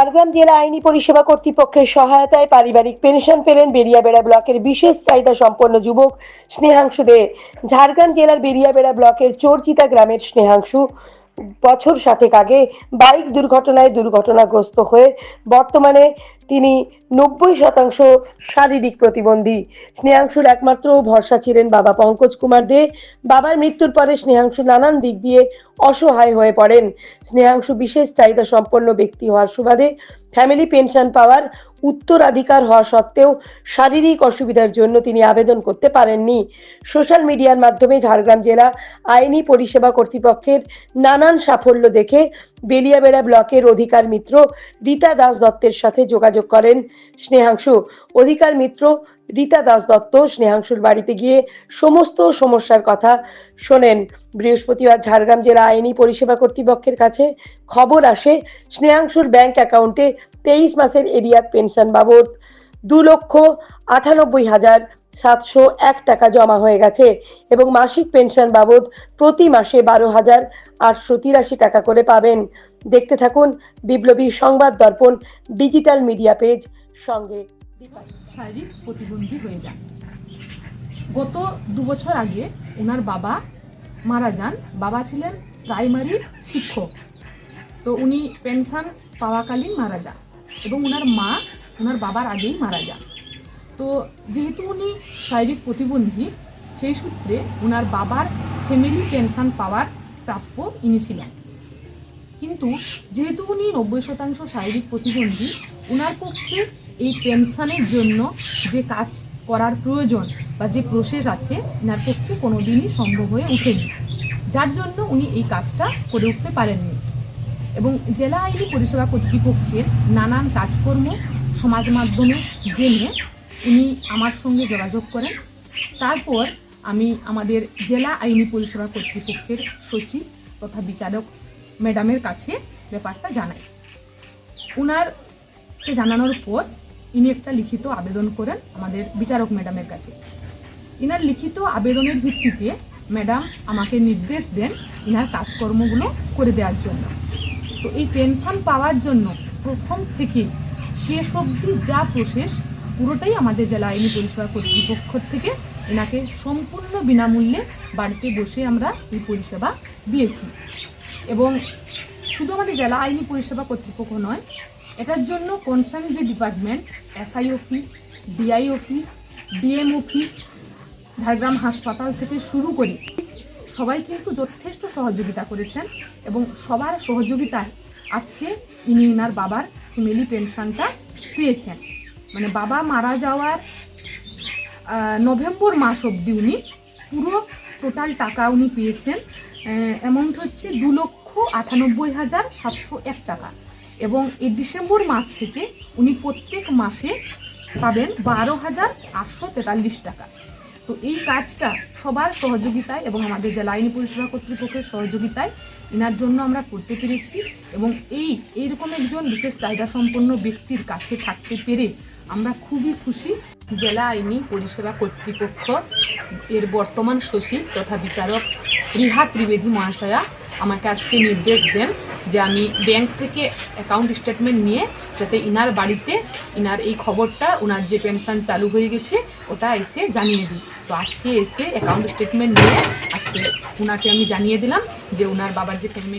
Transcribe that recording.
ঝাড়গ্রাম জেলা আইনি পরিষেবা কর্তৃপক্ষের সহায়তায় পারিবারিক পেনশন পেলেন বেরিয়াবেড়া ব্লকের বিশেষ চাহিদা সম্পন্ন যুবক স্নেহাংশু দে। ঝাড়গ্রাম জেলার বেরিয়াবেড়া ব্লকের চোরচিতা গ্রামের স্নেহাংশু বছর 7 আগে বাইক দুর্ঘটনাগ্রস্ত হয়ে বর্তমানে তিনি 90% শারীরিক প্রতিবন্ধী। স্নেহাংশুর একমাত্র ভরসা ছিলেন বাবা পঙ্কজ কুমার দে। বাবার মৃত্যুর পরে স্নেহাংশু নানান দিক দিয়ে অসহায় হয়ে পড়েন। স্নেহাংশু বিশেষ চাহিদা সম্পন্ন ব্যক্তি হওয়ার সুবাদে ফ্যামিলি পেনশন পাওয়ার উত্তরাধিকার হওয়া সত্ত্বেও শারীরিক অসুবিধার জন্য তিনি আবেদন করতে পারেননি। সোশ্যাল মিডিয়ার মাধ্যমে ঝাড়গ্রাম জেলা আইনি পরিষেবা কর্তৃপক্ষের নানান সাফল্য দেখে বেলিয়াবেড়া ব্লকের অধিকার মিত্র রীতা দাস দত্তের সাথে যোগাযোগ করেন স্নেহাংশু। অধিকার মিত্র রীতা দাস দত্ত স্নেহাংশুর বাড়িতে গিয়ে সমস্ত সমস্যার কথা শোনেন। বৃহস্পতিবার ঝাড়গ্রাম জেলা আইনি পরিষেবা কর্তৃপক্ষের কাছে খবর আসে স্নেহাংশুর ব্যাংক অ্যাকাউন্টে 23 মাসের এরিয়ার পেনশন বাবদ 2,98,701 টাকা জমা হয়ে গেছে এবং মাসিক পেনশন বাবদ প্রতি মাসে 12,883 টাকা করে পাবেন। দেখতে থাকুন বিপ্লবী সংবাদ দর্পণ ডিজিটাল মিডিয়া পেজ। সঙ্গে শারীরিক প্রতিবন্ধী হয়ে যান। গত 2 বছর আগে ওনার বাবা মারা যান। বাবা ছিলেন প্রাইমারি শিক্ষক, তো উনি পেনশন পাওয়াকালীন মারা যান এবং ওনার মা ওনার বাবার আগেই মারা যান। তো যেহেতু উনি শারীরিক প্রতিবন্ধী, সেই সূত্রে ওনার বাবার ফ্যামিলি পেনশন পাওয়ার প্রাপ্য ইনি ছিলেন। কিন্তু যেহেতু উনি 90% শারীরিক প্রতিবন্ধী, ওনার পক্ষে এই পেনশনের জন্য যে কাজ করার প্রয়োজন বা যে প্রসেস আছে ওনার পক্ষে কোনোদিনই সম্ভব হয়ে ওঠেনি, যার জন্য উনি এই কাজটা করে উঠতে পারেননি। এবং জেলা আইনি পরিষেবা কর্তৃপক্ষের নানান কাজকর্ম সমাজ মাধ্যমে জেনে উনি আমার সঙ্গে যোগাযোগ করেন। তারপর আমি আমাদের জেলা আইনি পরিষেবা কর্তৃপক্ষের সচিব তথা বিচারক ম্যাডামের কাছে ব্যাপারটা জানাই। উনারকে জানানোর পর ইনি একটা লিখিত আবেদন করেন আমাদের বিচারক ম্যাডামের কাছে। ইনার লিখিত আবেদনের ভিত্তিতে ম্যাডাম আমাকে নির্দেশ দেন ইনার কাজকর্মগুলো করে দেওয়ার জন্য। তো এই পেনশন পাওয়ার জন্য প্রথম থেকে শেষ অবধি যা প্রসেস পুরোটাই আমাদের জেলা আইনি পরিষেবা কর্তৃপক্ষ থেকে এনাকে সম্পূর্ণ বিনামূল্যে বাড়িতে বসে আমরা এই পরিষেবা দিয়েছি। এবং শুধু আমাদের জেলা আইনি পরিষেবা কর্তৃপক্ষ নয়, এটার জন্য কনসার্ন যে department, SI office, DI office, DM office, Jhargram হাসপাতাল থেকে শুরু করে সবাই কিন্তু যথেষ্ট সহযোগিতা করেছেন এবং সবার সহযোগিতায় আজকে ইনি ইনার বাবার ফ্যামিলি পেনশনটা পেয়েছেন। মানে বাবা মারা যাওয়ার নভেম্বর মাস অবধি উনি পুরো টোটাল টাকা উনি পেয়েছেন। অ্যামাউন্ট হচ্ছে 2,98,701 টাকা এবং এই ডিসেম্বর মাস থেকে উনি প্রত্যেক মাসে পাবেন 12,843 টাকা। তো এই কাজটা সবার সহযোগিতায় এবং আমাদের জেলা আইনি পরিষেবা কর্তৃপক্ষের সহযোগিতায় এনার জন্য আমরা করতে পেরেছি এবং এইরকম একজন বিশেষ চাহিদা সম্পন্ন ব্যক্তির কাছে থাকতে পেরে আমরা খুবই খুশি। জেলা আইনি পরিষেবা কর্তৃপক্ষ এর বর্তমান সচিব তথা বিচারক রিহা ত্রিবেদী মহাশয়া আমাকে আজকে নির্দেশ দেন যে আমি ব্যাংক থেকে অ্যাকাউন্ট স্টেটমেন্ট নিয়ে যাতে ইনার বাড়িতে ইনার এই খবরটা ওনার যে পেনশন চালু হয়ে গেছে ওটা এসে জানিয়ে দিই। তো আজকে এসে অ্যাকাউন্ট স্টেটমেন্ট নিয়ে আজকে ওনাকে আমি জানিয়ে দিলাম যে ওনার বাবার যে পেমেন্ট